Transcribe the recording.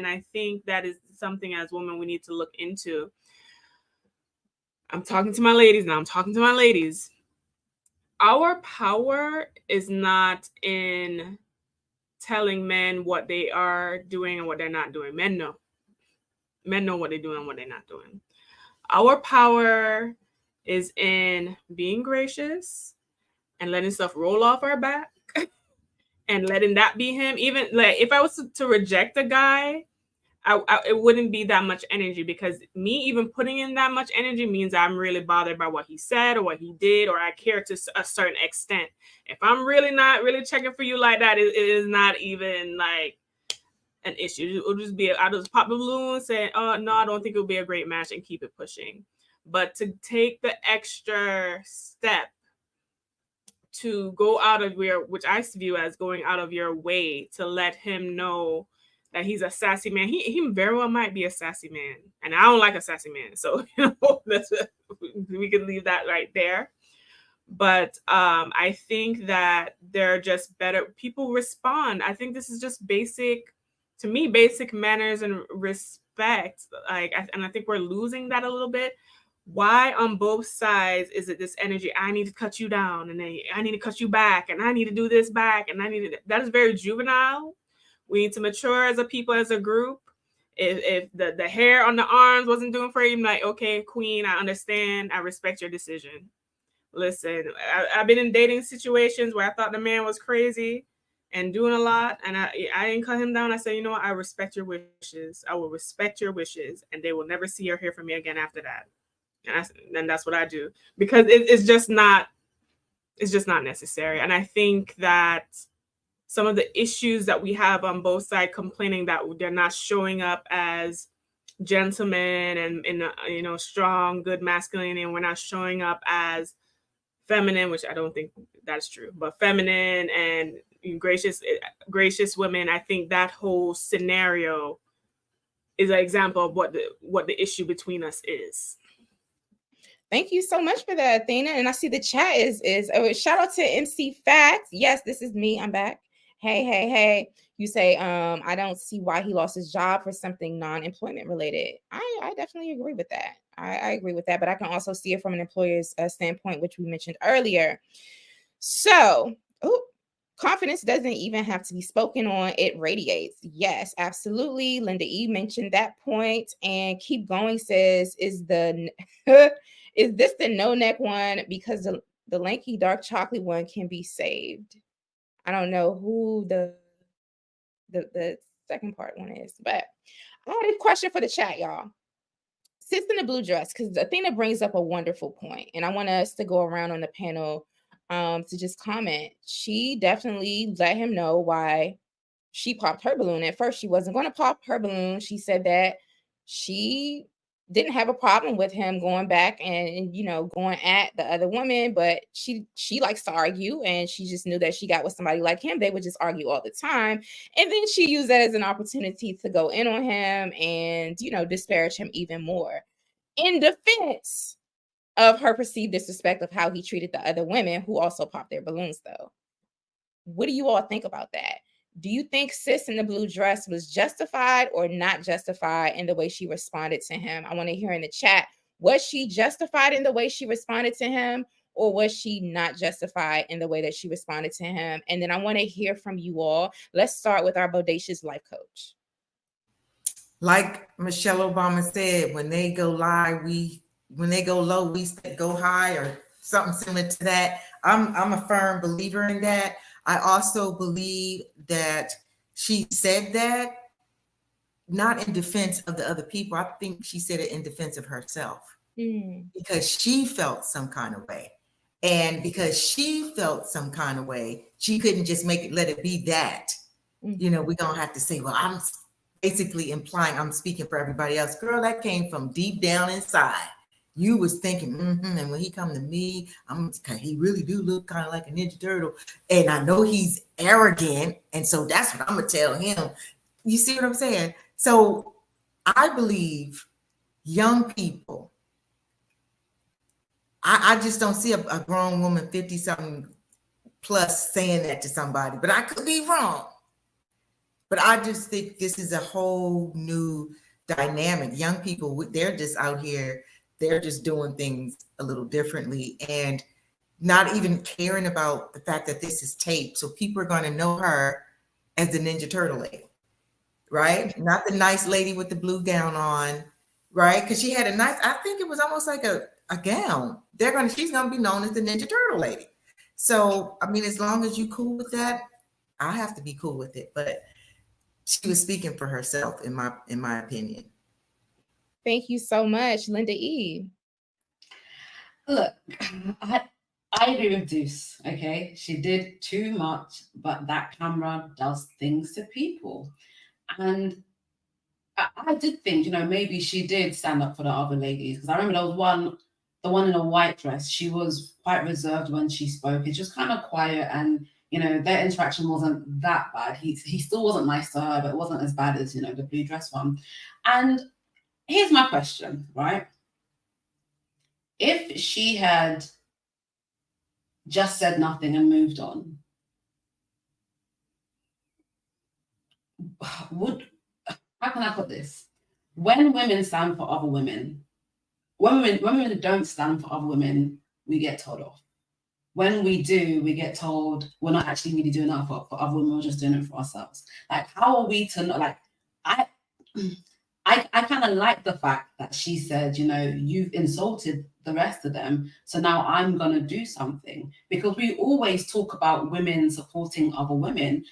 I think that is something as women we need to look into. I'm talking to my ladies now. I'm talking to my ladies. Our power is not in telling men what they are doing and what they're not doing. Men know. Men know what they're doing and what they're not doing. Our power is in being gracious and letting stuff roll off our back and letting that be him. Even like if I was to reject a guy, it wouldn't be that much energy, because me even putting in that much energy means I'm really bothered by what he said or what he did, or I care to a certain extent. If I'm really not really checking for you like that, it is not even like an issue. It'll just be, I'll just pop the balloon, say, oh no, I don't think it'll be a great match, and keep it pushing. But to take the extra step to go out of your, which I view as going out of your way to let him know that he's a sassy man. He very well might be a sassy man, and I don't like a sassy man. So we could leave that right there. But I think that they're just better. People respond. I think this is just basic, to me, basic manners and respect. And I think we're losing that a little bit. Why on both sides is it this energy? I need to cut you down, and then I need to cut you back, and I need to do this back, and I need to. That is very juvenile. We need to mature as a people, as a group. If the hair on the arms wasn't doing for you, I'm like, okay, queen, I understand. I respect your decision. Listen, I've been in dating situations where I thought the man was crazy and doing a lot, and I didn't cut him down. I said, you know what? I respect your wishes. I will respect your wishes, and they will never see or hear from me again after that. And that's what I do, because it's just not necessary. And I think that some of the issues that we have on both sides, complaining that they're not showing up as gentlemen and strong, good masculinity, and we're not showing up as feminine, which I don't think that's true, but feminine and gracious women. I think that whole scenario is an example of what the issue between us is. Thank you so much for that, Athena. And I see the chat is shout out to MC Facts. Yes, this is me. I'm back. Hey. You say, I don't see why he lost his job for something non-employment related. I definitely agree with that. I agree with that, but I can also see it from an employer's standpoint, which we mentioned earlier. So, confidence doesn't even have to be spoken on. It radiates. Yes, absolutely. Linda E mentioned that point. And Keep Going says, is this the no neck one? Because the lanky dark chocolate one can be saved. I don't know who the second part one is, but I had a question for the chat, y'all. Sis in the blue dress, because Athena brings up a wonderful point, and I want us to go around on the panel to just comment. She definitely let him know why she popped her balloon. At first, she wasn't going to pop her balloon. She said that she didn't have a problem with him going back and going at the other woman, but she likes to argue, and she just knew that she got with somebody like him, they would just argue all the time. And then she used that as an opportunity to go in on him and disparage him even more, in defense of her perceived disrespect of how he treated the other women who also popped their balloons. Though, what do you all think about that? Do you think sis in the blue dress was justified or not justified in the way she responded to him? I want to hear in the chat, was she justified in the way she responded to him, or was she not justified in the way that she responded to him? And then I want to hear from you all. Let's start with our bodacious life coach. Like Michelle Obama said, when they go low, we go high, or something similar to that. I'm a firm believer in that. I also believe that she said that not in defense of the other people. I think she said it in defense of herself, because she felt some kind of way. And because she felt some kind of way, she couldn't just let it be that. We're going to have to say, well, I'm basically implying, I'm speaking for everybody else. Girl, that came from deep down inside. You was thinking, and when he come to me, he really do look kind of like a Ninja Turtle. And I know he's arrogant. And so that's what I'm going to tell him. You see what I'm saying? So I believe young people, I just don't see a grown woman 50-something plus saying that to somebody, but I could be wrong. But I just think this is a whole new dynamic. Young people, they're just out here, they're just doing things a little differently and not even caring about the fact that this is taped. So people are going to know her as the Ninja Turtle lady, right? Not the nice lady with the blue gown on, right? Because she had a nice, I think it was almost like a gown. She's gonna be known as the Ninja Turtle lady. So I mean, as long as you cool with that, I have to be cool with it. But she was speaking for herself, in my opinion. Thank you so much, Linda E. Look, I agree with Deuce. Okay, she did too much, but that camera does things to people, and I did think, maybe she did stand up for the other ladies, because I remember there was the one in a white dress. She was quite reserved when she spoke. It's just kind of quiet, and their interaction wasn't that bad. He still wasn't nice to her, but it wasn't as bad as the blue dress one. And here's my question, right? If she had just said nothing and moved on, how can I put this? When women stand for other women, when women don't stand for other women, we get told off. When we do, we get told we're not actually really doing that for other women, we're just doing it for ourselves. Like, how are we to know? Like, I kind of like the fact that she said, you've insulted the rest of them, so now I'm going to do something. Because we always talk about women supporting other women,